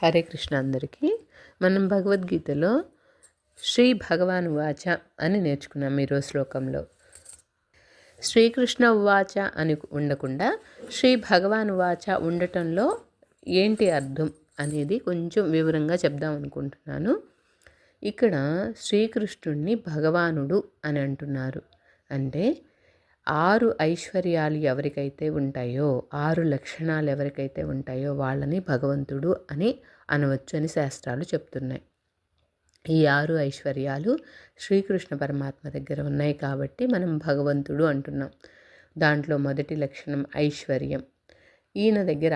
హరే కృష్ణ అందరికీ. మనం భగవద్గీతలో శ్రీ భగవాన్ ఉవాచ అని నేర్చుకున్నాం ఈరోజు శ్లోకంలో. శ్రీకృష్ణ ఉవాచ అని ఉండకుండా శ్రీ భగవాన్ ఉవాచ ఉండటంలో ఏంటి అర్థం అనేది కొంచెం వివరంగా చెప్దాం అనుకుంటున్నాను. ఇక్కడ శ్రీకృష్ణుడిని భగవానుడు అని అంటున్నారు. అంటే 6 ఐశ్వర్యాలు ఎవరికైతే ఉంటాయో, 6 లక్షణాలు ఎవరికైతే ఉంటాయో వాళ్ళని భగవంతుడు అని అనవచ్చు అని శాస్త్రాలు చెప్తున్నాయి. ఈ 6 ఐశ్వర్యాలు శ్రీకృష్ణ పరమాత్మ దగ్గర ఉన్నాయి కాబట్టి మనం భగవంతుడు అంటున్నాం. దాంట్లో మొదటి లక్షణం ఐశ్వర్యం. ఈయన దగ్గర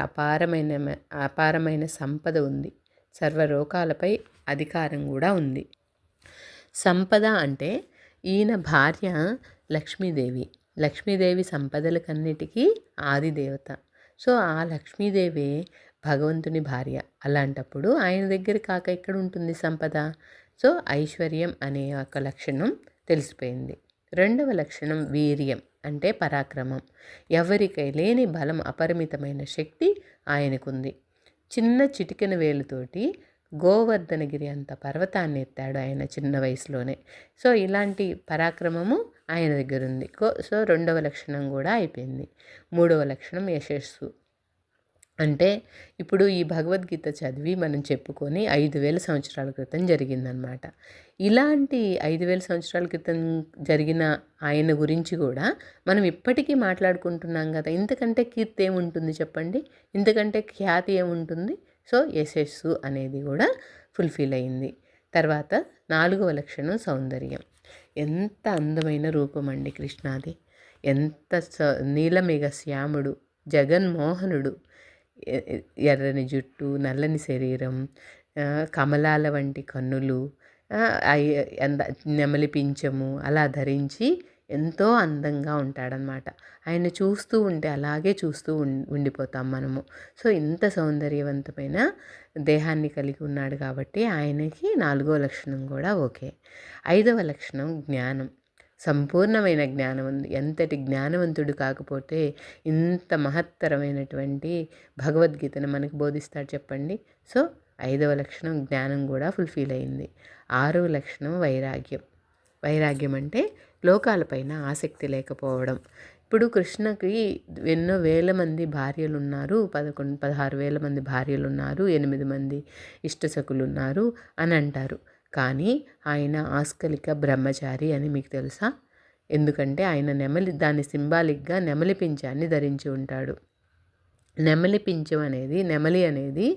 అపారమైన సంపద ఉంది. సర్వలోకాలపై అధికారం కూడా ఉంది. సంపద అంటే ఈయన భార్య లక్ష్మీదేవి సంపదలకన్నిటికీ ఆదిదేవత. సో ఆ లక్ష్మీదేవి భగవంతుని భార్య. అలాంటప్పుడు ఆయన దగ్గర కాక ఎక్కడ ఉంటుంది సంపద? సో ఐశ్వర్యం అనే ఒక లక్షణం తెలిసిపోయింది. రెండవ లక్షణం వీర్యం అంటే పరాక్రమం. ఎవరికై లేని బలం, అపరిమితమైన శక్తి ఆయనకుంది. చిన్న చిటికెన వేలుతోటి గోవర్ధనగిరి అంత పర్వతాన్ని ఎత్తాడు ఆయన చిన్న వయసులోనే. సో ఇలాంటి పరాక్రమము ఆయన దగ్గర ఉంది. సో రెండవ లక్షణం కూడా అయిపోయింది. మూడవ లక్షణం యశస్సు. అంటే ఇప్పుడు ఈ భగవద్గీత చదివి మనం చెప్పుకొని 5,000 సంవత్సరాల క్రితం జరిగిందనమాట. ఇలాంటి 5,000 సంవత్సరాల క్రితం జరిగిన ఆయన గురించి కూడా మనం ఇప్పటికీ మాట్లాడుకుంటున్నాం కదా. ఇంతకంటే కీర్తి ఏముంటుంది చెప్పండి? ఇంతకంటే ఖ్యాతి ఏముంటుంది? సో యశస్సు అనేది కూడా ఫుల్ఫిల్ అయింది. తర్వాత 4వ లక్షణం సౌందర్యం. ఎంత అందమైన రూపం అండి కృష్ణాది. ఎంత నీలమేఘ శ్యాముడు, జగన్మోహనుడు. ఎర్రని జుట్టు, నల్లని శరీరం, కమలాల వంటి కన్నులు, నెమలి పింఛము అలా ధరించి ఎంతో అందంగా ఉంటాడనమాట. ఆయన చూస్తూ ఉంటే అలాగే చూస్తూ ఉండిపోతాం మనము. సో ఇంత సౌందర్యవంతమైన దేహాన్ని కలిగి ఉన్నాడు కాబట్టి ఆయనకి 4వ లక్షణం కూడా ఓకే. 5వ లక్షణం జ్ఞానం. సంపూర్ణమైన జ్ఞానం ఉంది. ఎంతటి జ్ఞానవంతుడు కాకపోతే ఇంత మహత్తరమైనటువంటి భగవద్గీతను మనకు బోధిస్తాడు చెప్పండి. సో 5వ లక్షణం జ్ఞానం కూడా ఫుల్ఫిల్ అయింది. 6వ లక్షణం వైరాగ్యం అంటే లోకాలపైన ఆసక్తి లేకపోవడం. ఇప్పుడు కృష్ణకి ఎన్నో వేల మంది భార్యలు ఉన్నారు, 16,000 మంది భార్యలు ఉన్నారు, 8 మంది ఇష్టసకులు ఉన్నారు అని అంటారు. కానీ ఆయన ఆస్కలిక బ్రహ్మచారి అని మీకు తెలుసా? ఎందుకంటే ఆయన దాన్ని సింబాలిక్గా నెమలి పింఛాన్ని ధరించి ఉంటాడు. నెమలి పింఛం అనేది, నెమలి అనేది